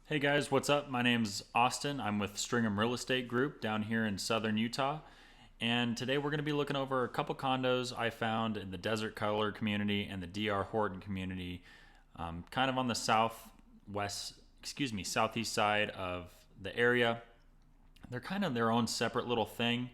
Hey guys, what's up? My name's Austin. I'm with Stringham Real Estate Group down here in southern Utah. And today we're going to be looking over a couple condos I found in the Desert Color community and the DR Horton community, kind of on the southeast side of the area. They're kind of their own separate little thing,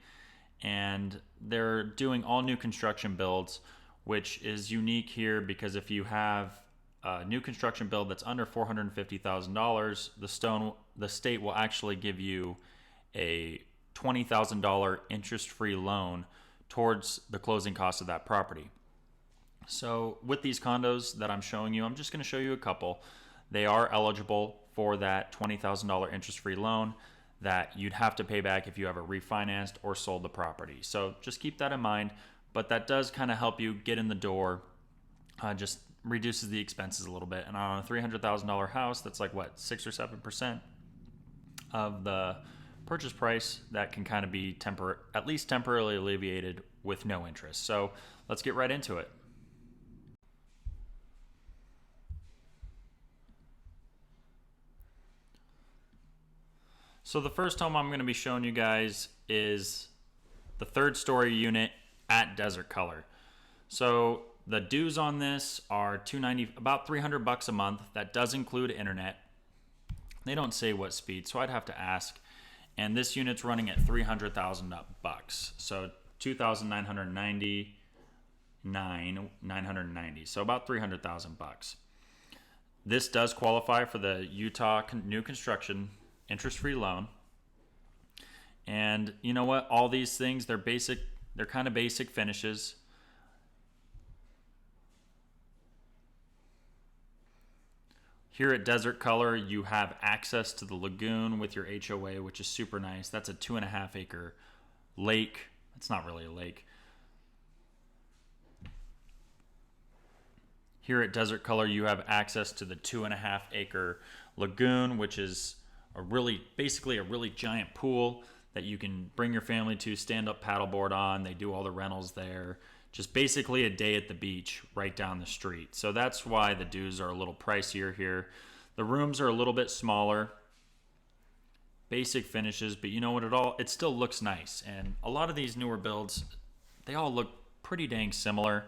and they're doing all new construction builds, which is unique here because if you have a new construction build that's under $450,000, the state will actually give you a $20,000 interest-free loan towards the closing cost of that property. So with these condos that I'm showing you, I'm just going to show you a couple. They are eligible for that $20,000 interest-free loan that you'd have to pay back if you ever refinanced or sold the property. So just keep that in mind, but that does kind of help you get in the door. Just reduces the expenses a little bit. And on a $300,000 house, that's like what, 6 or 7% of the purchase price. That can kind of be at least temporarily alleviated with no interest. So let's get right into it. So the first home I'm going to be showing you guys is the third story unit at Desert Color. So the dues on this are $290, about $300 a month. That does include internet. They don't say what speed, so I'd have to ask. And this unit's running at $300,000, so $2,990, so about $300,000. This does qualify for the Utah new construction interest-free loan. And you know what? All these things, they're basic. They're kind of basic finishes. Here at Desert Color, you have access to the lagoon with your HOA, which is super nice. That's a 2.5 acre lake. It's not really a lake. Here at Desert Color, you have access to the 2.5 acre lagoon, which is basically a really giant pool that you can bring your family to, stand up paddleboard on. They do all the rentals there. Just basically a day at the beach right down the street. So that's why the dues are a little pricier here. The rooms are a little bit smaller, basic finishes, but you know what, it still looks nice. And a lot of these newer builds, they all look pretty dang similar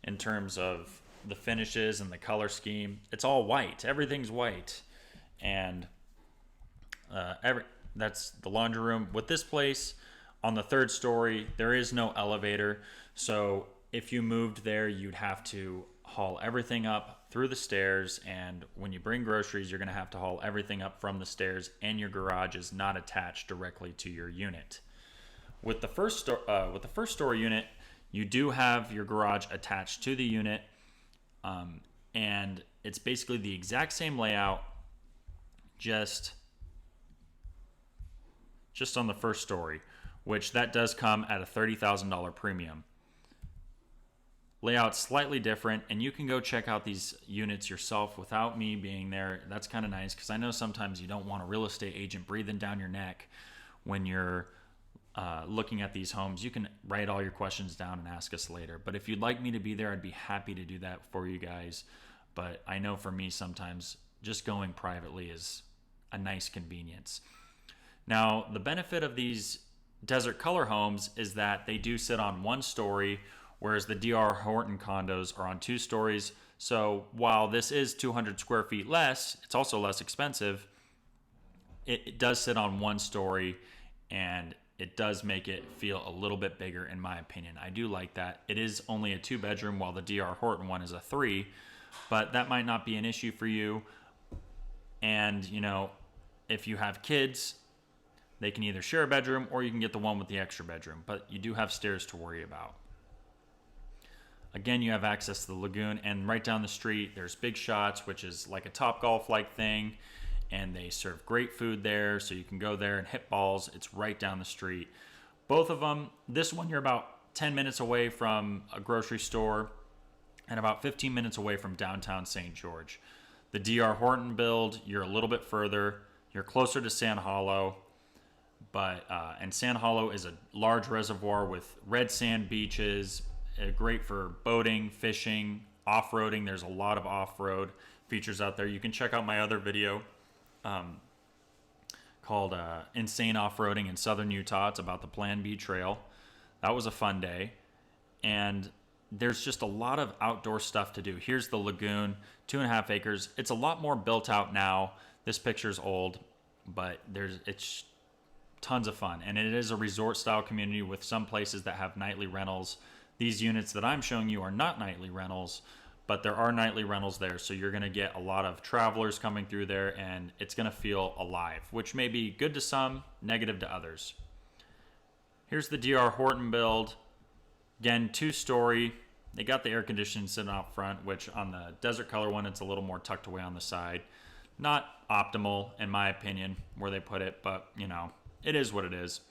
in terms of the finishes and the color scheme. It's all white. Everything's white. And that's the laundry room. With this place, on the third story, there is no elevator. So if you moved there, you'd have to haul everything up through the stairs. And when you bring groceries, you're going to have to haul everything up from the stairs, and your garage is not attached directly to your unit. With the first story unit, you do have your garage attached to the unit. And it's basically the exact same layout, just on the first story, which that does come at a $30,000 premium. Layout's slightly different, and you can go check out these units yourself without me being there. That's kind of nice, because I know sometimes you don't want a real estate agent breathing down your neck when you're looking at these homes. You can write all your questions down and ask us later. But if you'd like me to be there, I'd be happy to do that for you guys. But I know for me, sometimes just going privately is a nice convenience. Now, the benefit of these Desert Color homes is that they do sit on one story, whereas the DR Horton condos are on 2 stories. So while this is 200 square feet less, it's also less expensive. It does sit on 1 story, and it does make it feel a little bit bigger, in my opinion. I do like that. It is only a 2-bedroom, while the DR Horton one is a 3, but that might not be an issue for you. And, you know, if you have kids, they can either share a bedroom, or you can get the one with the extra bedroom, but you do have stairs to worry about. Again, you have access to the lagoon, and right down the street, there's Big Shots, which is like a Topgolf-like thing, and they serve great food there, so you can go there and hit balls. It's right down the street. Both of them, this one you're about 10 minutes away from a grocery store and about 15 minutes away from downtown St. George. The DR Horton build, you're a little bit further. You're closer to Sand Hollow. And Sand Hollow is a large reservoir with red sand beaches, great for boating, fishing, off-roading. There's a lot of off-road features out there. You can check out my other video called Insane Off-Roading in Southern Utah. It's about the Plan B Trail. That was a fun day. And there's just a lot of outdoor stuff to do. Here's the lagoon, 2.5 acres. It's a lot more built out now. This picture's old, but it's tons of fun. And it is a resort style community with some places that have nightly rentals. These units that I'm showing you are not nightly rentals, but there are nightly rentals there. So you're going to get a lot of travelers coming through there, and it's going to feel alive, which may be good to some, negative to others. Here's the DR Horton build. Again, 2-story. They got the air conditioning sitting out front, which on the Desert Color one, it's a little more tucked away on the side. Not optimal, in my opinion, where they put it, but, you know, it is what it is.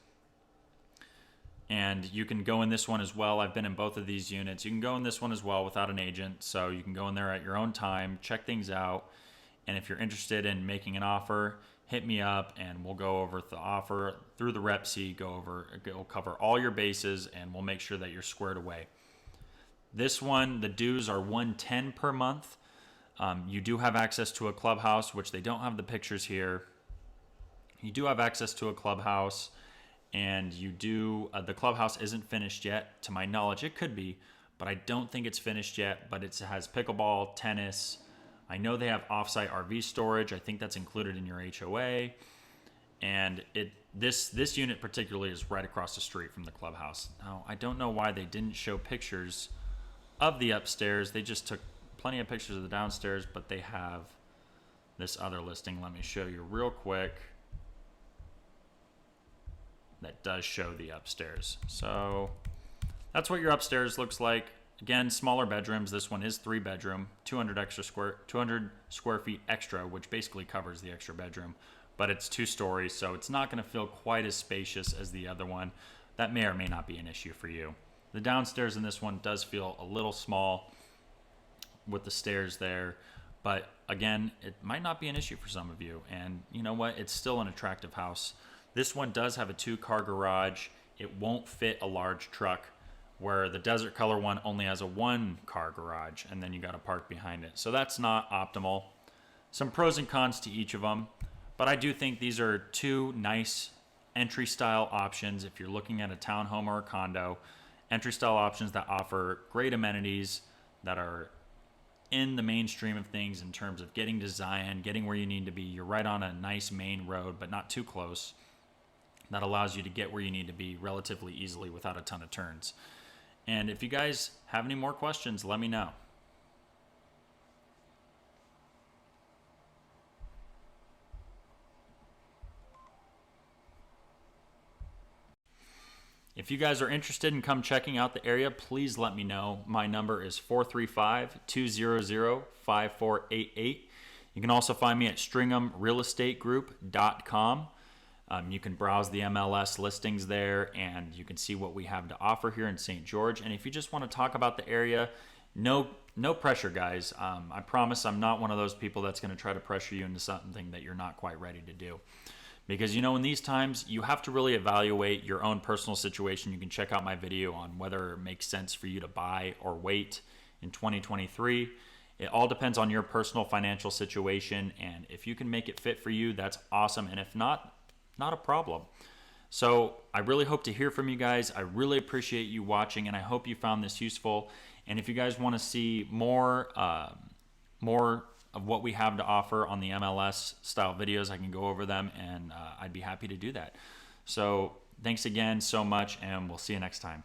And you can go in this one as well. I've been in both of these units. You can go in this one as well without an agent, so you can go in there at your own time, check things out, and if you're interested in making an offer, hit me up and we'll go over the offer through the Rep-C, go cover all your bases, and we'll make sure that you're squared away. This one, the dues are $110 per month. You do have access to a clubhouse, which they don't have the pictures here. You do have access to a clubhouse, and you do, the clubhouse isn't finished yet. To my knowledge, it could be, but I don't think it's finished yet, but it has pickleball, tennis. I know they have offsite RV storage. I think that's included in your HOA. And this unit particularly is right across the street from the clubhouse. Now, I don't know why they didn't show pictures of the upstairs. They just took plenty of pictures of the downstairs, but they have this other listing. Let me show you real quick. That does show the upstairs. So that's what your upstairs looks like. Again, smaller bedrooms. This one is 3-bedroom, 200 square feet extra, which basically covers the extra bedroom, but it's 2 stories, so it's not going to feel quite as spacious as the other one. That may or may not be an issue for you. The downstairs in this one does feel a little small with the stairs there, but again, it might not be an issue for some of you. And you know what? It's still an attractive house. This one does have a 2-car garage. It won't fit a large truck, where the Desert Color one only has a 1-car garage, and then you got to park behind it. So that's not optimal. Some pros and cons to each of them, but I do think these are 2 nice entry style options if you're looking at a townhome or a condo. Entry style options that offer great amenities, that are in the mainstream of things in terms of getting to Zion, getting where you need to be. You're right on a nice main road, but not too close. That allows you to get where you need to be relatively easily without a ton of turns. And if you guys have any more questions, let me know. If you guys are interested in come checking out the area, please let me know. My number is 435-200-5488. You can also find me at stringhamrealestategroup.com. You can browse the MLS listings there, and you can see what we have to offer here in St. George. And if you just want to talk about the area, no pressure, guys. I promise I'm not one of those people that's going to try to pressure you into something that you're not quite ready to do. Because, you know, in these times, you have to really evaluate your own personal situation. You can check out my video on whether it makes sense for you to buy or wait in 2023. It all depends on your personal financial situation, and if you can make it fit for you, that's awesome. And if not, not a problem. So I really hope to hear from you guys. I really appreciate you watching, and I hope you found this useful. And if you guys want to see more of what we have to offer on the MLS style videos, I can go over them, and I'd be happy to do that. So thanks again so much, and we'll see you next time.